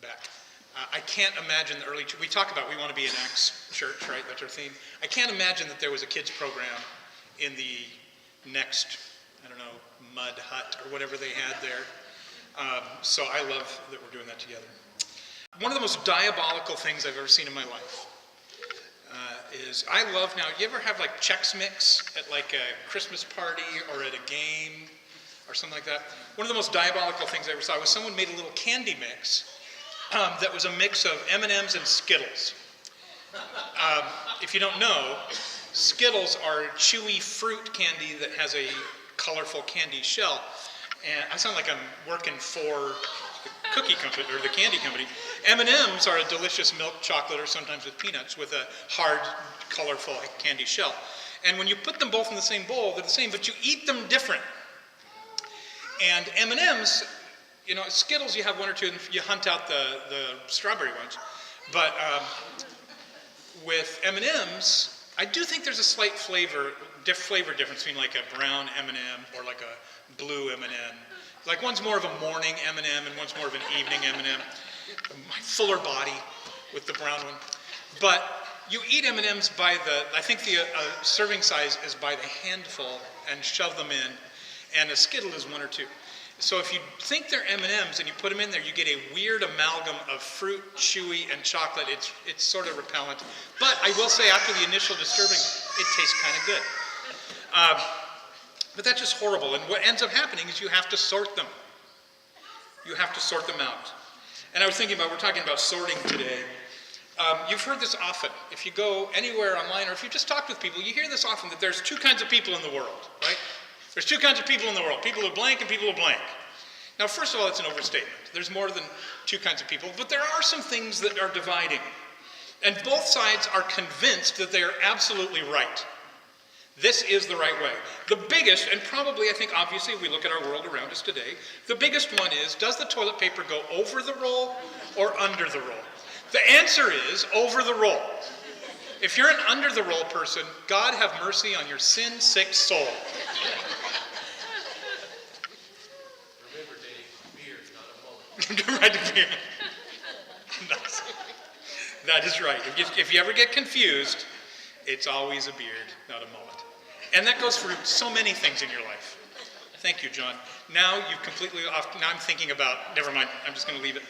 back. I can't imagine the early, we talk about we want to be an Acts church, right? That's our theme. I can't imagine that there was a kids program in the next, I don't know, mud hut or whatever they had there. So I love that we're doing that together. One of the most diabolical things I've ever seen in my life is I love now, you ever have like Chex Mix at like a Christmas party or at a game or something like that? One of the most diabolical things I ever saw was someone made a little candy mix that was a mix of M&Ms and Skittles. If you don't know, Skittles are chewy fruit candy that has a colorful candy shell. And I sound like I'm working for the cookie company or the candy company. M&Ms are a delicious milk chocolate or sometimes with peanuts with a hard, colorful candy shell. And when you put them both in the same bowl, they're the same, but you eat them different. And M&Ms, you know, Skittles, you have one or two, and you hunt out the strawberry ones. But with M&Ms, I do think there's a slight flavor difference between like a brown M&M or like a blue M&M. Like one's more of a morning M&M and one's more of an evening M&M. My fuller body with the brown one. But you eat M&Ms by I think the serving size is by the handful and shove them in. And a Skittle is one or two. So if you think they're M&Ms and you put them in there, you get a weird amalgam of fruit, chewy, and chocolate. It's sort of repellent. But I will say after the initial disturbing, it tastes kind of good. But that's just horrible. And what ends up happening is you have to sort them. You have to sort them out. And I was thinking about, we're talking about sorting today. You've heard this often. If you go anywhere online or if you just talk with people, you hear this often that there's two kinds of people in the world, right? There's two kinds of people in the world, people who blank and people who blank. Now, first of all, it's an overstatement. There's more than two kinds of people, but there are some things that are dividing. And both sides are convinced that they are absolutely right. This is the right way. The biggest, and probably I think obviously if we look at our world around us today, the biggest one is, does the toilet paper go over the roll or under the roll? The answer is over the roll. If you're an under the roll person, God have mercy on your sin-sick soul. Remember, Dave, beard's not a mullet. Right, beard. Nice. That is right. If you ever get confused, it's always a beard, not a mullet. And that goes for so many things in your life. Thank you, John. Now you've completely off. Now I'm thinking about, never mind, I'm just going to leave it.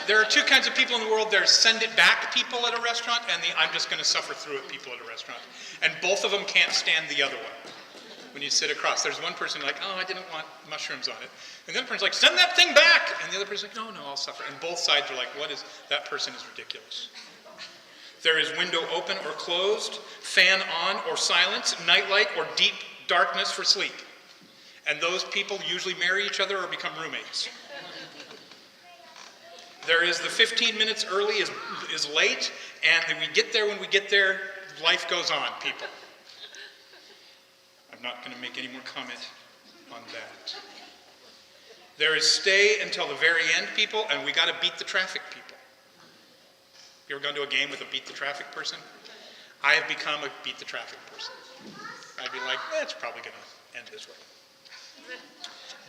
There are two kinds of people in the world. There's send it back people at a restaurant and the I'm just going to suffer through it people at a restaurant. And both of them can't stand the other one. When you sit across, there's one person like, oh, I didn't want mushrooms on it. And the other person's like, send that thing back. And the other person's like, no, I'll suffer. And both sides are like, that person is ridiculous. There is window open or closed, fan on or silence, nightlight or deep darkness for sleep. And those people usually marry each other or become roommates. There is the 15 minutes early is late, and then we get there when we get there, life goes on, people. I'm not going to make any more comment on that. There is stay until the very end, people, and we got to beat the traffic, people. You ever gone to a game with a beat the traffic person? I have become a beat the traffic person. I'd be like, it's probably going to end this way.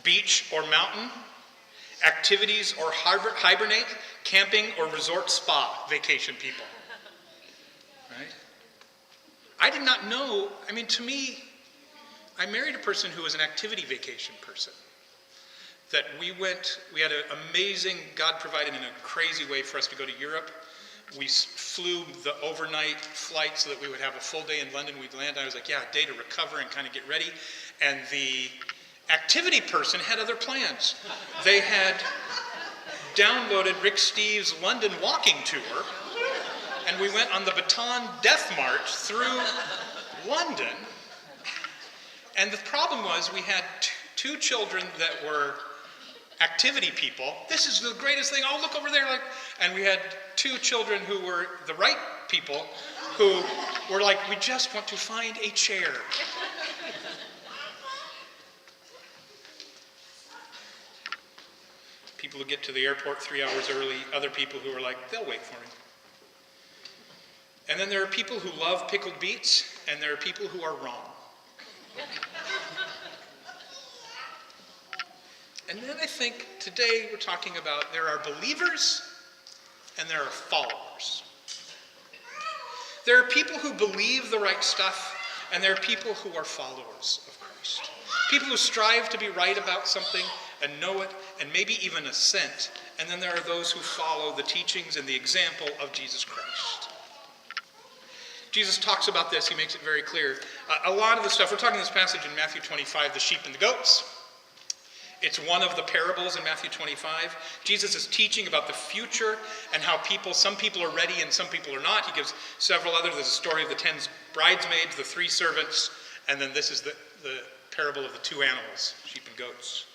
Beach or mountain, activities or hibernate, camping or resort spa vacation people. Right? I did not know, to me, I married a person who was an activity vacation person. That we had an amazing, God provided in a crazy way for us to go to Europe. We flew the overnight flight so that we would have a full day in London. We'd land, and I was like, a day to recover and kind of get ready. And the activity person had other plans. They had downloaded Rick Steves' London walking tour, and we went on the Baton Death March through London. And the problem was we had two children that were activity people. This is the greatest thing. Oh, look over there. And we had two children who were the right people who were like, we just want to find a chair. People who get to the airport 3 hours early, other people who are like, they'll wait for me. And then there are people who love pickled beets, and there are people who are wrong. And then I think today we're talking about there are believers and there are followers. There are people who believe the right stuff, and there are people who are followers of Christ. People who strive to be right about something and know it, and maybe even assent. And then there are those who follow the teachings and the example of Jesus Christ. Jesus talks about this. He makes it very clear. A lot of the stuff, we're talking this passage in Matthew 25, the sheep and the goats. It's one of the parables in Matthew 25. Jesus is teaching about the future and how some people are ready and some people are not. He gives several others. There's a story of the 10 bridesmaids, the 3 servants, and then this is the parable of the 2 animals, sheep and goats.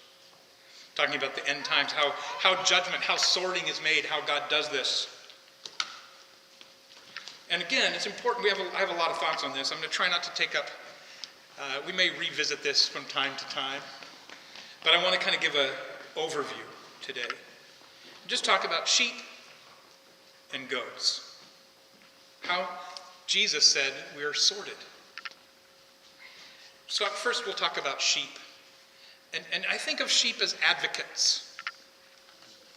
Talking about the end times, how judgment, how sorting is made, how God does this. And again, it's important. I have a lot of thoughts on this. I'm going to try not to take up, we may revisit this from time to time. But I want to kind of give an overview today. Just talk about sheep and goats. How Jesus said we are sorted. So first we'll talk about sheep. And I think of sheep as advocates.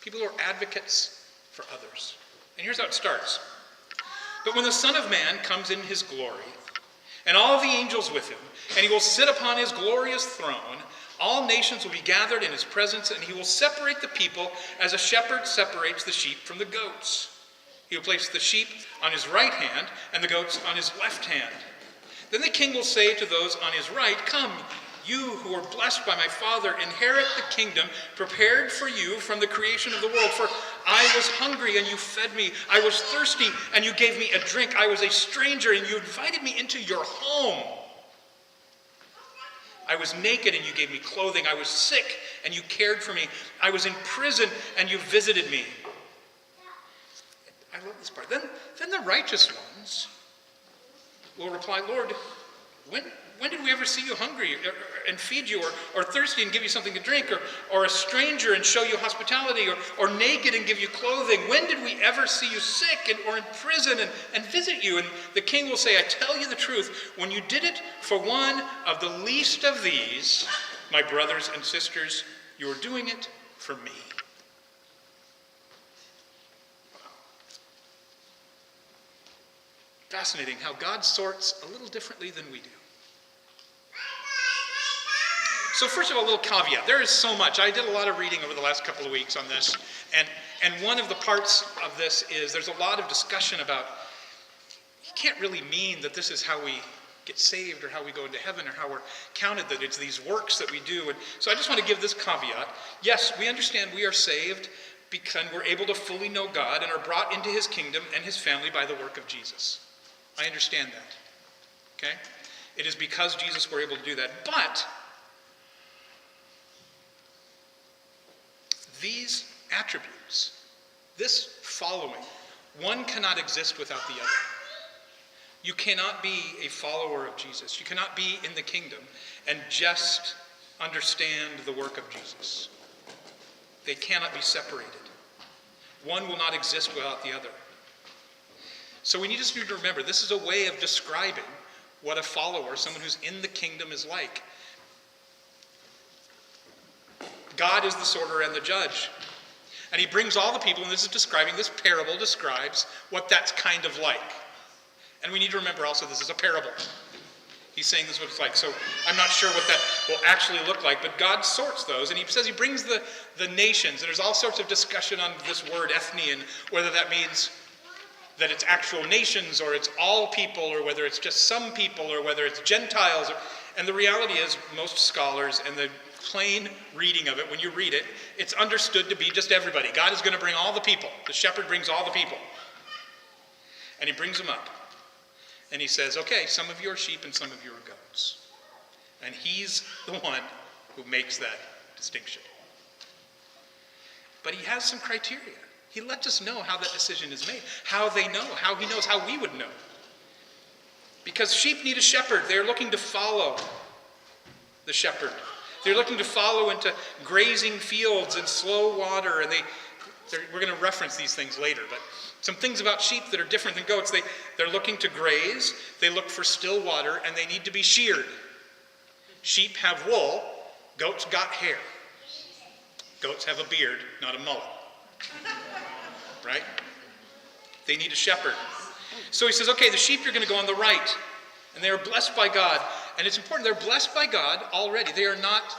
People who are advocates for others. And here's how it starts. But when the Son of Man comes in his glory, and all the angels with him, and he will sit upon his glorious throne, all nations will be gathered in his presence, and he will separate the people as a shepherd separates the sheep from the goats. He will place the sheep on his right hand and the goats on his left hand. Then the king will say to those on his right, "Come, you who are blessed by my Father, inherit the kingdom prepared for you from the creation of the world. For I was hungry, and you fed me. I was thirsty, and you gave me a drink. I was a stranger, and you invited me into your home. I was naked, and you gave me clothing. I was sick, and you cared for me. I was in prison, and you visited me." I love this part. Then the righteous ones will reply, "Lord, when did we ever see you hungry and feed you, or thirsty and give you something to drink, or a stranger and show you hospitality, or naked and give you clothing? When did we ever see you sick or in prison and visit you?" And the king will say, "I tell you the truth, when you did it for one of the least of these, my brothers and sisters, you are doing it for me." Wow. Fascinating how God sorts a little differently than we do. So first of all, a little caveat. There is so much. I did a lot of reading over the last couple of weeks on this. And one of the parts of this is there's a lot of discussion about, you can't really mean that this is how we get saved or how we go into heaven or how we're counted, that it's these works that we do. And so I just want to give this caveat. Yes, we understand we are saved because we're able to fully know God and are brought into his kingdom and his family by the work of Jesus. I understand that. Okay? It is because Jesus we're able to do that. But these attributes, this following, one cannot exist without the other. You cannot be a follower of Jesus. You cannot be in the kingdom and just understand the work of Jesus. They cannot be separated. One will not exist without the other. So we just need to remember, this is a way of describing what a follower, someone who's in the kingdom, is like. God is the sorter and the judge. And he brings all the people, and this parable describes what that's kind of like. And we need to remember also this is a parable. He's saying this is what it's like. So I'm not sure what that will actually look like, but God sorts those, and he says he brings the nations, and there's all sorts of discussion on this word ethne, and whether that means that it's actual nations, or it's all people, or whether it's just some people, or whether it's Gentiles. And the reality is, most scholars, and the plain reading of it, when you read it, it's understood to be just everybody. God is going to bring all the people. The shepherd brings all the people. And he brings them up. And he says, okay, some of you are sheep and some of you are goats. And he's the one who makes that distinction. But he has some criteria. He lets us know how that decision is made, how they know, how he knows how we would know. Because sheep need a shepherd. They're looking to follow the shepherd. They're looking to follow into grazing fields and slow water. And we're going to reference these things later. But some things about sheep that are different than goats. They're looking to graze. They look for still water. And they need to be sheared. Sheep have wool. Goats got hair. Goats have a beard, not a mullet. Right? They need a shepherd. So he says, okay, the sheep are going to go on the right. And they are blessed by God. And it's important, they're blessed by God already. They are not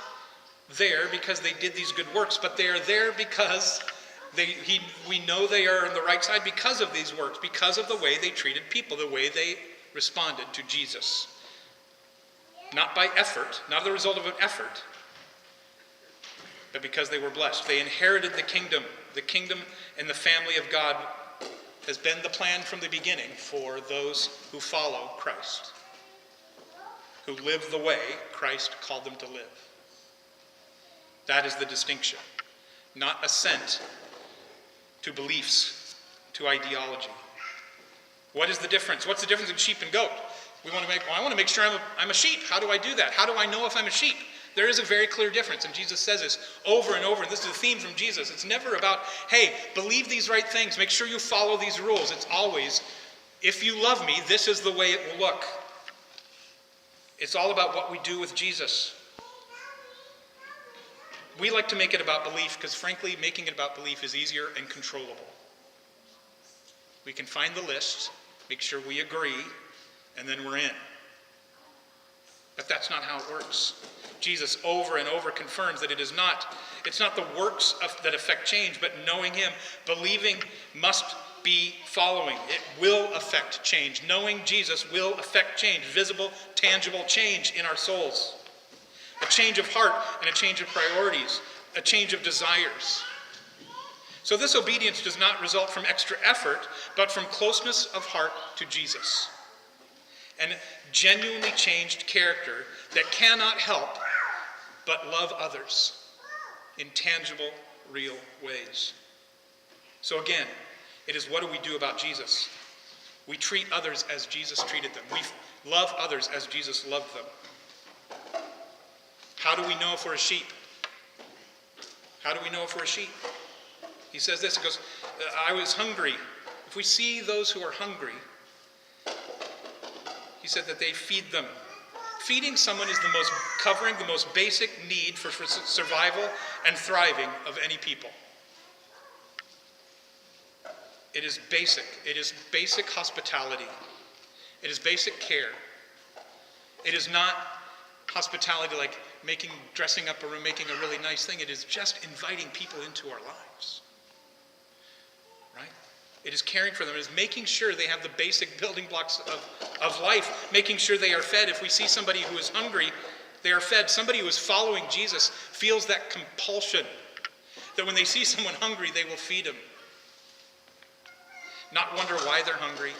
there because they did these good works, but they are there because we know they are on the right side because of these works, because of the way they treated people, the way they responded to Jesus. Not by effort, not the result of an effort, but because they were blessed. They inherited the kingdom. The kingdom and the family of God has been the plan from the beginning for those who follow Christ, who live the way Christ called them to live. That is the distinction. Not assent to beliefs, to ideology. What is the difference? What's the difference in sheep and goat? I want to make sure I'm a sheep. How do I do that? How do I know if I'm a sheep? There is a very clear difference, and Jesus says this over and over, and this is a theme from Jesus. It's never about, hey, believe these right things, make sure you follow these rules. It's always, if you love me, this is the way it will look. It's all about what we do with Jesus. We like to make it about belief because, frankly, making it about belief is easier and controllable. We can find the list, make sure we agree, and then we're in. But that's not how it works. Jesus over and over confirms that it's not the works that affect change, but knowing him, believing must be following. It will affect change. Knowing Jesus will affect change, visible, tangible change in our souls. A change of heart and a change of priorities, a change of desires. So this obedience does not result from extra effort, but from closeness of heart to Jesus. And genuinely changed character that cannot help but love others in tangible, real ways. So again, it is what do we do about Jesus? We treat others as Jesus treated them. We love others as Jesus loved them. How do we know if we're a sheep? How do we know if we're a sheep? He says this, he goes, I was hungry. If we see those who are hungry, he said that they feed them. Feeding someone is covering the most basic need for survival and thriving of any people. It is basic. It is basic hospitality. It is basic care. It is not hospitality like dressing up a room, making a really nice thing. It is just inviting people into our lives. Right? It is caring for them. It is making sure they have the basic building blocks of life, making sure they are fed. If we see somebody who is hungry, they are fed. Somebody who is following Jesus feels that compulsion that when they see someone hungry, they will feed him. Not wonder why they're hungry.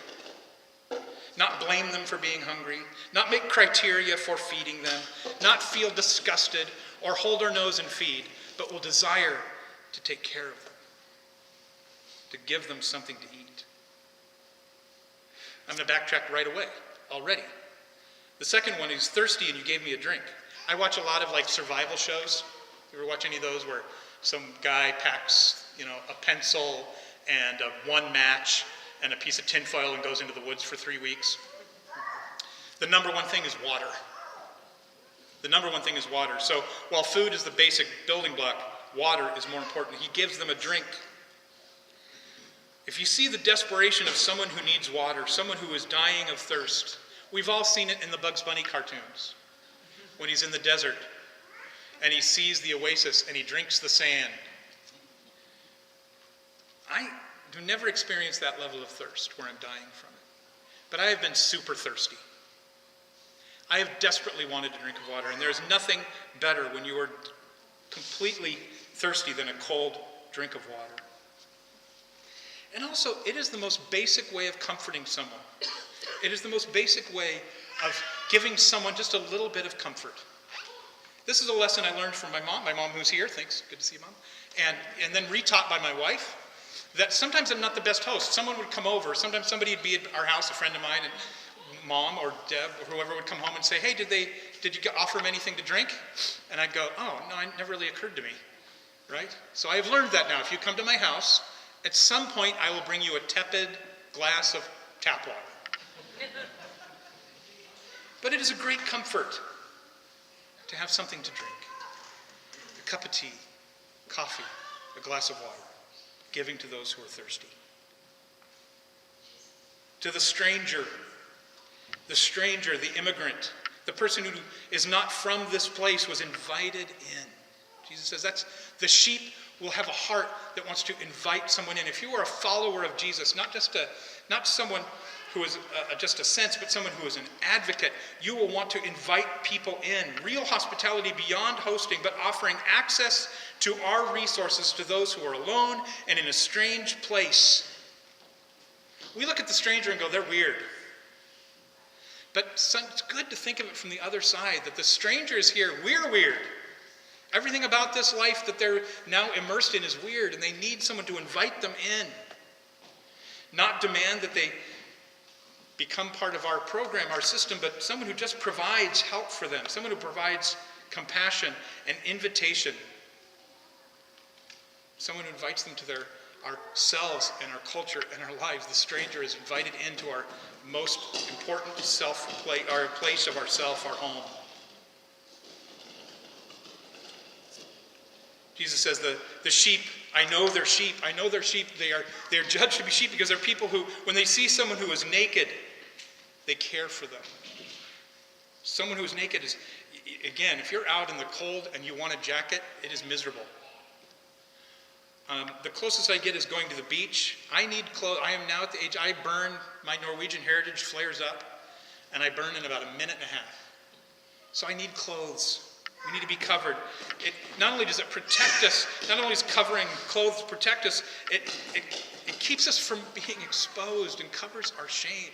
Not blame them for being hungry. Not make criteria for feeding them. Not feel disgusted or hold our nose and feed, but will desire to take care of them. To give them something to eat. I'm going to backtrack right away, already. The second one is thirsty and you gave me a drink. I watch a lot of survival shows. You ever watch any of those where some guy packs, a pencil and one match and a piece of tinfoil and goes into the woods for 3 weeks? The number one thing is water. The number one thing is water. So while food is the basic building block, water is more important. He gives them a drink. If you see the desperation of someone who needs water, someone who is dying of thirst, we've all seen it in the Bugs Bunny cartoons. When he's in the desert and he sees the oasis and he drinks the sand. I do never experience that level of thirst where I'm dying from it. But I have been super thirsty. I have desperately wanted to drink of water, and there's nothing better when you are completely thirsty than a cold drink of water. And also, it is the most basic way of comforting someone. It is the most basic way of giving someone just a little bit of comfort. This is a lesson I learned from my mom who's here. Thanks, good to see you, Mom. And then retaught by my wife, that sometimes I'm not the best host. Someone would come over, sometimes somebody would be at our house, a friend of mine, and Mom or Deb or whoever would come home and say, hey, did you offer them anything to drink? And I'd go, oh, no, it never really occurred to me, right? So I've learned that now. If you come to my house, at some point, I will bring you a tepid glass of tap water. But it is a great comfort to have something to drink. A cup of tea, coffee, a glass of water, giving to those who are thirsty. To the stranger, the immigrant, the person who is not from this place was invited in. Jesus says that's the sheep will have a heart that wants to invite someone in. If you are a follower of Jesus, not someone who is just a sense, but someone who is an advocate, you will want to invite people in. Real hospitality beyond hosting, but offering access to our resources to those who are alone and in a strange place. We look at the stranger and go, they're weird. But it's good to think of it from the other side, that the stranger is here, we're weird. Everything about this life that they're now immersed in is weird, and they need someone to invite them in. Not demand that they become part of our program, our system, but someone who just provides help for them, someone who provides compassion and invitation. Someone who invites them to ourselves and our culture and our lives. The stranger is invited into our most important our place of ourself, our home. Jesus says the sheep, I know they're sheep. I know they're sheep. They're judged to be sheep because they're people who, when they see someone who is naked, they care for them. Someone who is naked is, again, if you're out in the cold and you want a jacket, it is miserable. The closest I get is going to the beach. I need clothes. I am now at the age, I burn, my Norwegian heritage flares up, and I burn in about a minute and a half. So I need clothes. We need to be covered. Not only does it protect us, not only does covering clothes protect us, it keeps us from being exposed and covers our shame.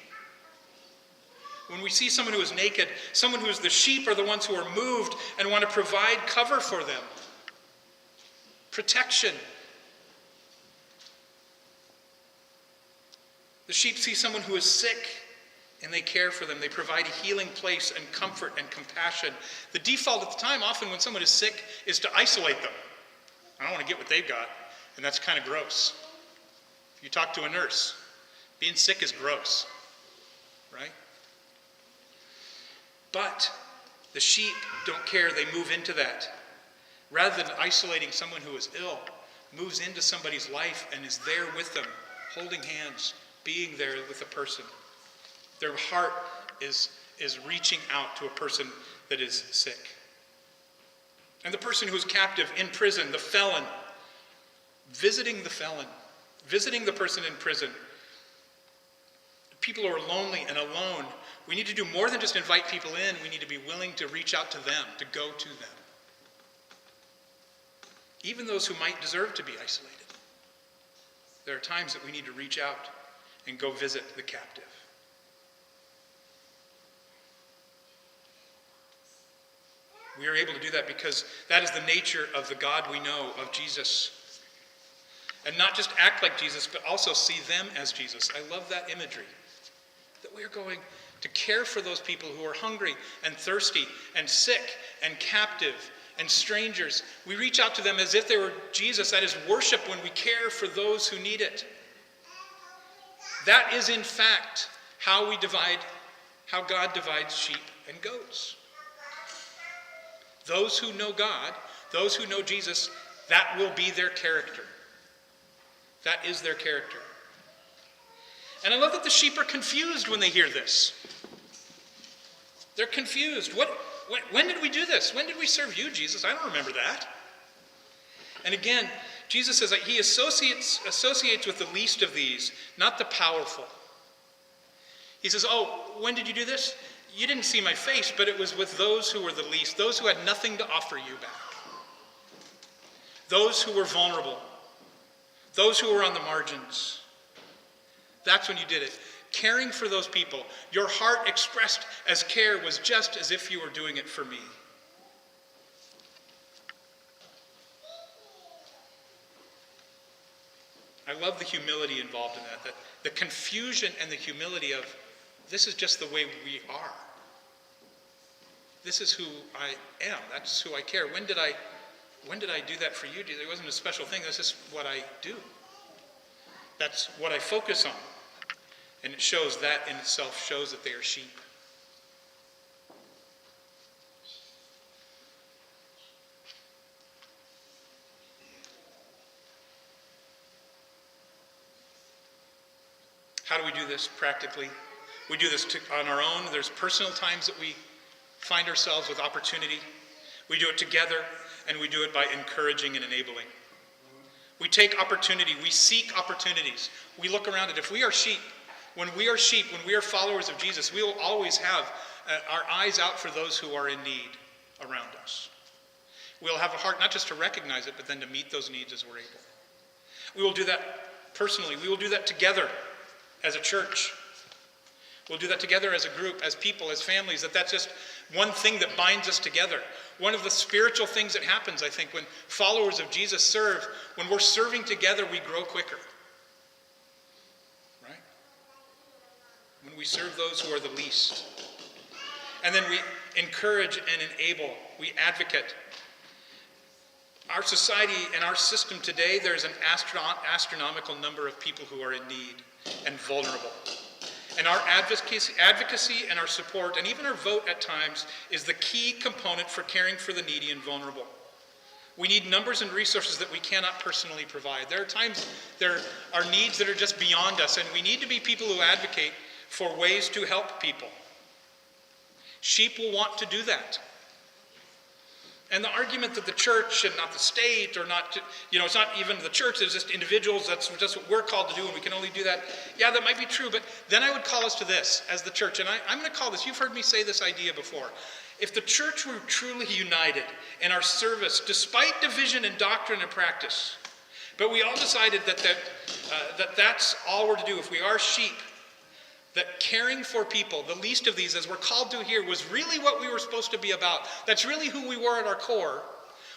When we see someone who is naked, someone who is the sheep are the ones who are moved and want to provide cover for them. Protection. The sheep see someone who is sick and they care for them. They provide a healing place and comfort and compassion. The default at the time, often when someone is sick, is to isolate them. I don't want to get what they've got, and that's kind of gross. If you talk to a nurse, being sick is gross, right? But the sheep don't care. They move into that. Rather than isolating someone who is ill, moves into somebody's life and is there with them, holding hands, being there with a person. Their heart is reaching out to a person that is sick. And the person who is captive in prison, the felon, visiting the felon, visiting the person in prison. People who are lonely and alone, we need to do more than just invite people in. We need to be willing to reach out to them, to go to them. Even those who might deserve to be isolated. There are times that we need to reach out and go visit the captive. We are able to do that because that is the nature of the God we know, of Jesus. And not just act like Jesus, but also see them as Jesus. I love that imagery. That we are going to care for those people who are hungry and thirsty and sick and captive and strangers. We reach out to them as if they were Jesus. That is worship when we care for those who need it. That is, in fact, how God divides sheep and goats. Those who know God, those who know Jesus, that will be their character. That is their character. And I love that the sheep are confused when they hear this. They're confused. When did we do this? When did we serve you, Jesus? I don't remember that. And again, Jesus says that he associates with the least of these, not the powerful. He says, oh, when did you do this? You didn't see my face, but it was with those who were the least, those who had nothing to offer you back. Those who were vulnerable. Those who were on the margins. That's when you did it. Caring for those people. Your heart expressed as care was just as if you were doing it for me. I love the humility involved in that. The confusion and the humility of, this is just the way we are. This is who I am. That's who I care. When did I do that for you? It wasn't a special thing. That's just what I do. That's what I focus on. And it shows that in itself shows that they are sheep. How do we do this practically? We do this on our own. There's personal times that we find ourselves with opportunity. We do it together, and we do it by encouraging and enabling. We take opportunity. We seek opportunities. We look around it. If we are sheep, when we are followers of Jesus, we will always have our eyes out for those who are in need around us. We'll have a heart not just to recognize it, but then to meet those needs as we're able. We will do that personally. We will do that together as a church. We'll do that together as a group, as people, as families. That's just one thing that binds us together. One of the spiritual things that happens, I think, when followers of Jesus serve, when we're serving together, we grow quicker. Right? When we serve those who are the least. And then we encourage and enable. We advocate. Our society and our system today, there's an astronomical number of people who are in need and vulnerable. And our advocacy and our support, and even our vote at times, is the key component for caring for the needy and vulnerable. We need numbers and resources that we cannot personally provide. There are times there are needs that are just beyond us, and we need to be people who advocate for ways to help people. Sheep will want to do that. And the argument that the church and not the state, or not, it's not even the church, it's just individuals, that's just what we're called to do, and we can only do that. Yeah, that might be true, but then I would call us to this as the church, and I'm going to call this, you've heard me say this idea before. If the church were truly united in our service, despite division in doctrine and practice, but we all decided that that's all we're to do, if we are sheep, that caring for people, the least of these, as we're called to here, was really what we were supposed to be about. That's really who we were at our core.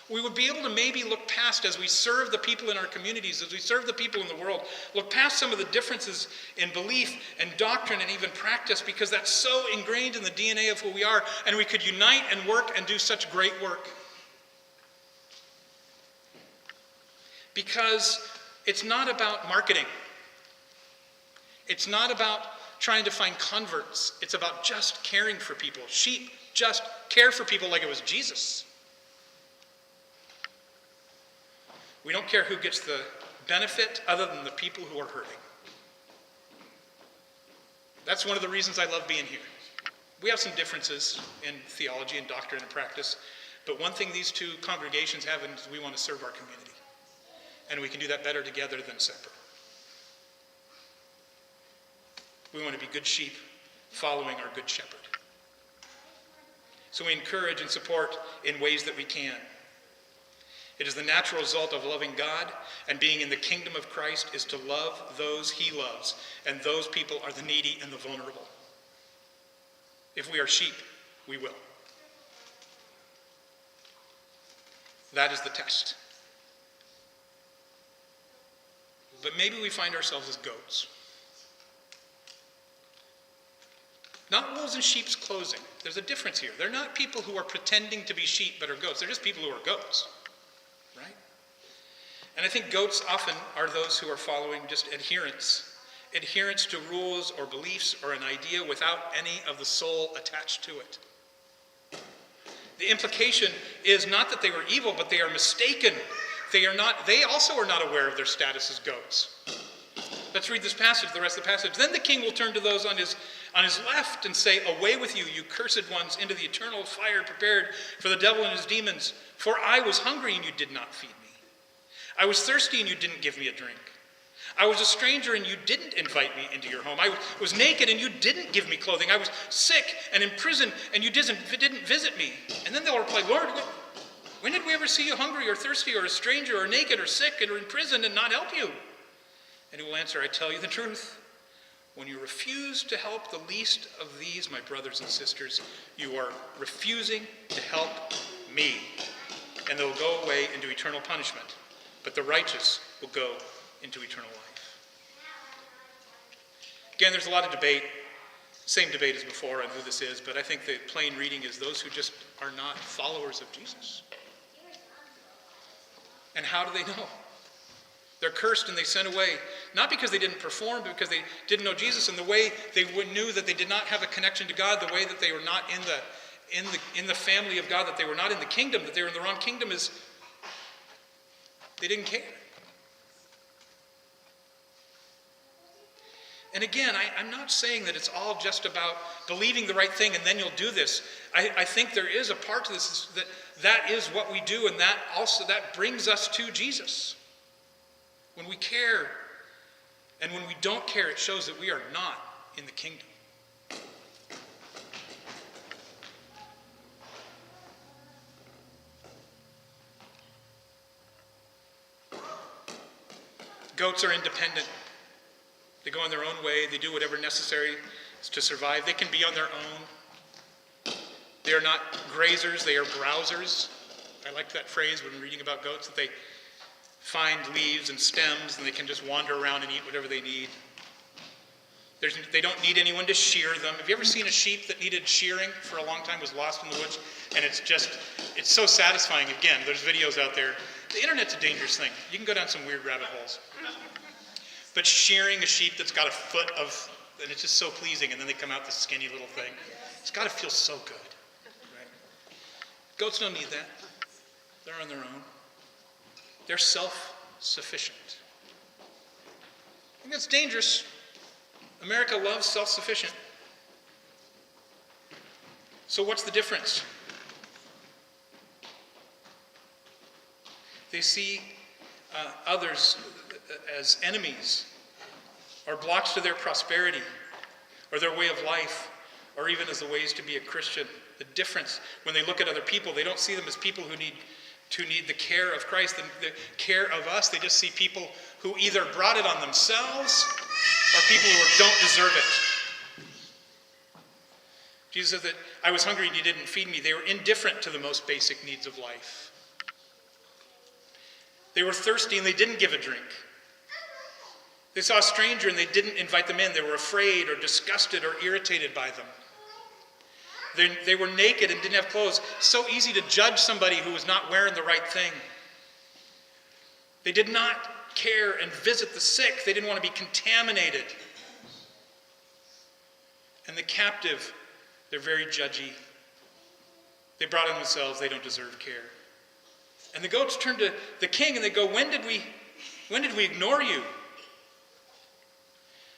We would be able to maybe look past, as we serve the people in our communities, as we serve the people in the world, look past some of the differences in belief and doctrine and even practice, because that's so ingrained in the DNA of who we are, and we could unite and work and do such great work. Because it's not about marketing. It's not about trying to find converts. It's about just caring for people. Sheep just care for people like it was Jesus. We don't care who gets the benefit other than the people who are hurting. That's one of the reasons I love being here. We have some differences in theology and doctrine and practice, but one thing these two congregations have is we want to serve our community. And we can do that better together than separate. We want to be good sheep following our good shepherd. So we encourage and support in ways that we can. It is the natural result of loving God, and being in the kingdom of Christ is to love those he loves, and those people are the needy and the vulnerable. If we are sheep, we will. That is the test. But maybe we find ourselves as goats. Not wolves in sheep's clothing. There's a difference here. They're not people who are pretending to be sheep but are goats. They're just people who are goats, right? And I think goats often are those who are following just adherence to rules or beliefs or an idea without any of the soul attached to it. The implication is not that they were evil, but they are mistaken. They also are not aware of their status as goats. Let's read this passage, the rest of the passage. Then the king will turn to those on his left and say, "Away with you, you cursed ones, into the eternal fire prepared for the devil and his demons. For I was hungry and you did not feed me. I was thirsty and you didn't give me a drink. I was a stranger and you didn't invite me into your home. I was naked and you didn't give me clothing. I was sick and in prison and you didn't visit me." And then they'll reply, "Lord, when did we ever see you hungry or thirsty or a stranger or naked or sick or in prison and not help you?" And he will answer, "I tell you the truth. When you refuse to help the least of these, my brothers and sisters, you are refusing to help me. And they will go away into eternal punishment, but the righteous will go into eternal life." Again, there's a lot of debate, same debate as before on who this is, but I think the plain reading is those who just are not followers of Jesus. And how do they know? They're cursed and they sent away, not because they didn't perform, but because they didn't know Jesus, and the way they knew that they did not have a connection to God, the way that they were not in the family of God, that they were not in the kingdom, that they were in the wrong kingdom, is they didn't care. And again, I'm not saying that it's all just about believing the right thing and then you'll do this. I think there is a part to this that is what we do, and that brings us to Jesus. When we care and when we don't care, it shows that we are not in the kingdom. Goats are independent. They go on their own way. They do whatever necessary to survive. They can be on their own. They are not grazers. They are browsers. I like that phrase when reading about goats, that they find leaves and stems and they can just wander around and eat whatever they need. They don't need anyone to shear them. Have you ever seen a sheep that needed shearing for a long time, was lost in the woods? And it's so satisfying. Again, there's videos out there. The internet's a dangerous thing. You can go down some weird rabbit holes. But shearing a sheep that's got a foot of, and it's just so pleasing, and then they come out this skinny little thing. It's got to feel so good. Right? Goats don't need that. They're on their own. They're self-sufficient. I think that's dangerous. America loves self-sufficient. So what's the difference? They see others as enemies, or blocks to their prosperity, or their way of life, or even as the ways to be a Christian. The difference, when they look at other people, they don't see them as people who need the care of Christ, the care of us. They just see people who either brought it on themselves, or people who don't deserve it. Jesus said that I was hungry and you didn't feed me. They were indifferent to the most basic needs of life. They were thirsty and they didn't give a drink. They saw a stranger and they didn't invite them in. They were afraid or disgusted or irritated by them. They were naked and didn't have clothes. So easy to judge somebody who was not wearing the right thing. They did not care and visit the sick. They didn't want to be contaminated. And the captive, they're very judgy. They brought on themselves, they don't deserve care. And the goats turn to the king and they go, when did we ignore you?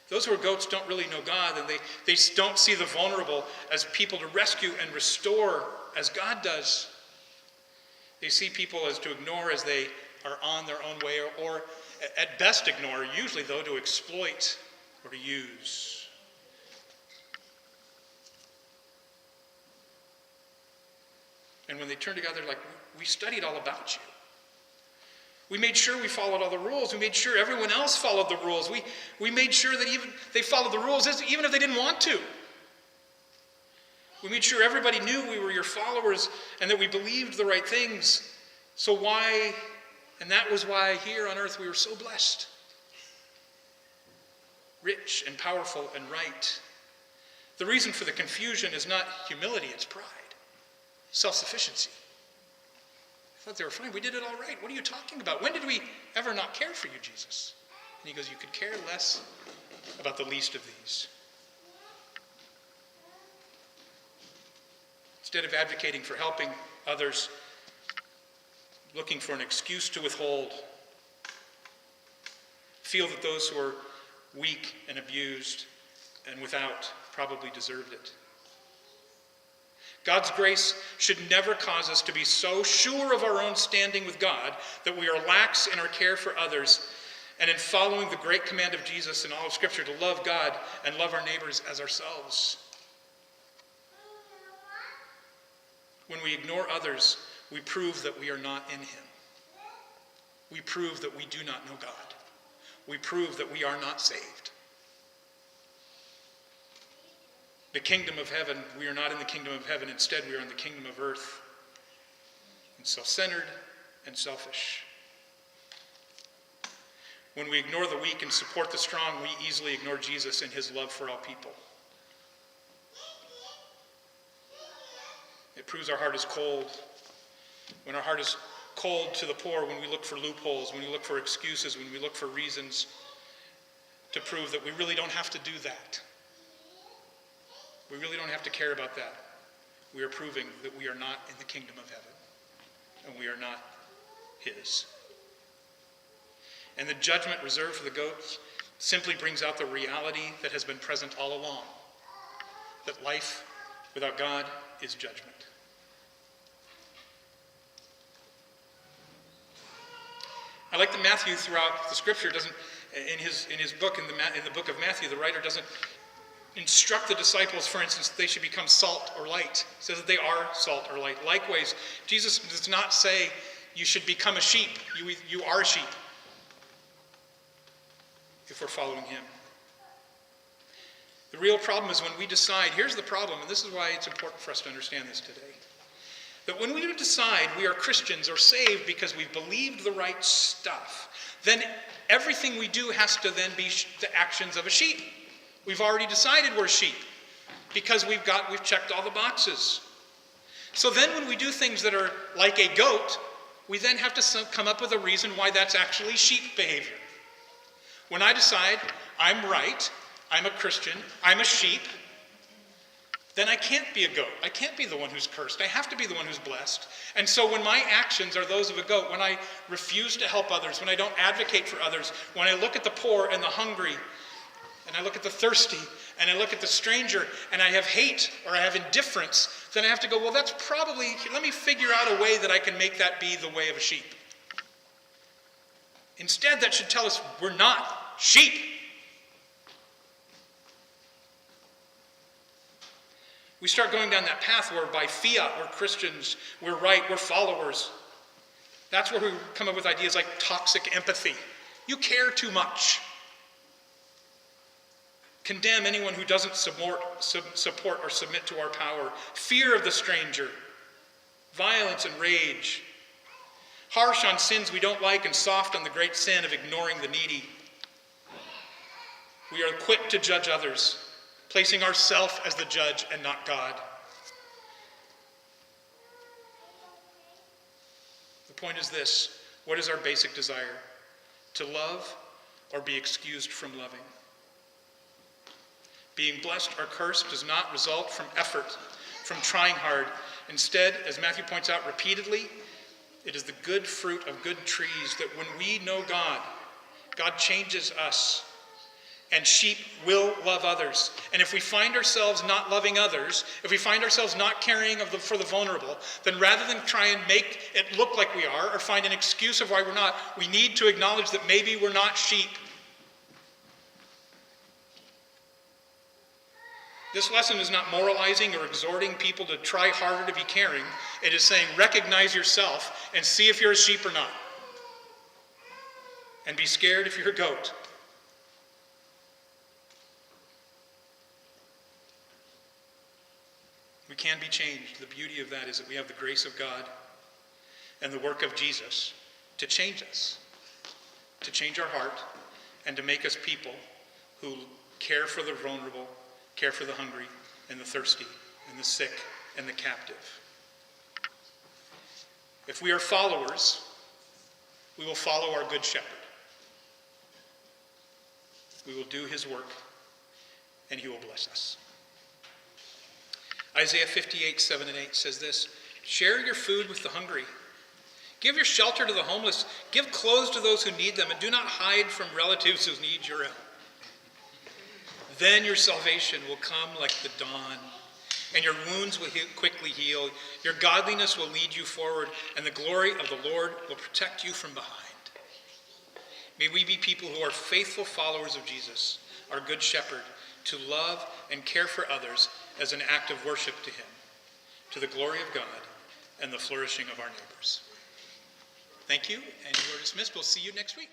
Those who are goats don't really know God, and they don't see the vulnerable as people to rescue and restore as God does. They see people as to ignore as they are on their own way, or at best ignore, usually though to exploit or to use. And when they turn together, like, we studied all about you. We made sure we followed all the rules. We made sure everyone else followed the rules. We made sure that even they followed the rules, even if they didn't want to. We made sure everybody knew we were your followers and that we believed the right things. So why, and that was why here on earth we were so blessed. Rich and powerful and right. The reason for the confusion is not humility, it's pride. Self-sufficiency. I thought they were fine. We did it all right. What are you talking about? When did we ever not care for you, Jesus? And he goes, you could care less about the least of these. Instead of advocating for helping others, looking for an excuse to withhold, feel that those who are weak and abused and without probably deserved it. God's grace should never cause us to be so sure of our own standing with God that we are lax in our care for others and in following the great command of Jesus in all of Scripture to love God and love our neighbors as ourselves. When we ignore others, we prove that we are not in Him. We prove that we do not know God. We prove that we are not saved. The kingdom of heaven, we are not in the kingdom of heaven. Instead, we are in the kingdom of earth. And self-centered and selfish. When we ignore the weak and support the strong, we easily ignore Jesus and his love for all people. It proves our heart is cold. When our heart is cold to the poor, when we look for loopholes, when we look for excuses, when we look for reasons to prove that we really don't have to do that. We really don't have to care about that. We are proving that we are not in the kingdom of heaven, and we are not his. And the judgment reserved for the goats simply brings out the reality that has been present all along, that life without God is judgment. I like that Matthew throughout the scripture doesn't, in his book, in the book of Matthew, the writer doesn't instruct the disciples, for instance, that they should become salt or light. He says that they are salt or light. Likewise, Jesus does not say you should become a sheep. You are a sheep if we're following him. The real problem is when we decide, here's the problem, and this is why it's important for us to understand this today, that when we decide we are Christians or saved because we've believed the right stuff, then everything we do has to then be the actions of a sheep. We've already decided we're sheep because we've checked all the boxes. So then when we do things that are like a goat, we then have to come up with a reason why that's actually sheep behavior. When I decide I'm right, I'm a Christian, I'm a sheep, then I can't be a goat. I can't be the one who's cursed. I have to be the one who's blessed. And so when my actions are those of a goat, when I refuse to help others, when I don't advocate for others, when I look at the poor and the hungry, and I look at the thirsty, and I look at the stranger, and I have hate or I have indifference, then I have to go, well, that's probably, let me figure out a way that I can make that be the way of a sheep. Instead, that should tell us we're not sheep. We start going down that path where by fiat we're Christians, we're right, we're followers. That's where we come up with ideas like toxic empathy. You care too much. Condemn anyone who doesn't support or submit to our power. Fear of the stranger. Violence and rage. Harsh on sins we don't like and soft on the great sin of ignoring the needy. We are quick to judge others, placing ourselves as the judge and not God. The point is this: what is our basic desire? To love or be excused from loving? Being blessed or cursed does not result from effort, from trying hard. Instead, as Matthew points out repeatedly, it is the good fruit of good trees that when we know God, God changes us. And sheep will love others. And if we find ourselves not loving others, if we find ourselves not caring for the vulnerable, then rather than try and make it look like we are or find an excuse of why we're not, we need to acknowledge that maybe we're not sheep. This lesson is not moralizing or exhorting people to try harder to be caring. It is saying recognize yourself and see if you're a sheep or not. And be scared if you're a goat. We can be changed. The beauty of that is that we have the grace of God and the work of Jesus to change us, to change our heart, and to make us people who care for the vulnerable, care for the hungry and the thirsty and the sick and the captive. If we are followers, we will follow our good shepherd. We will do his work, and he will bless us. Isaiah 58, 7 and 8 says this: share your food with the hungry. Give your shelter to the homeless. Give clothes to those who need them, and do not hide from relatives who need your help. Then your salvation will come like the dawn, and your wounds will quickly heal. Your godliness will lead you forward, and the glory of the Lord will protect you from behind. May we be people who are faithful followers of Jesus, our good shepherd, to love and care for others as an act of worship to him, to the glory of God and the flourishing of our neighbors. Thank you, and you are dismissed. We'll see you next week.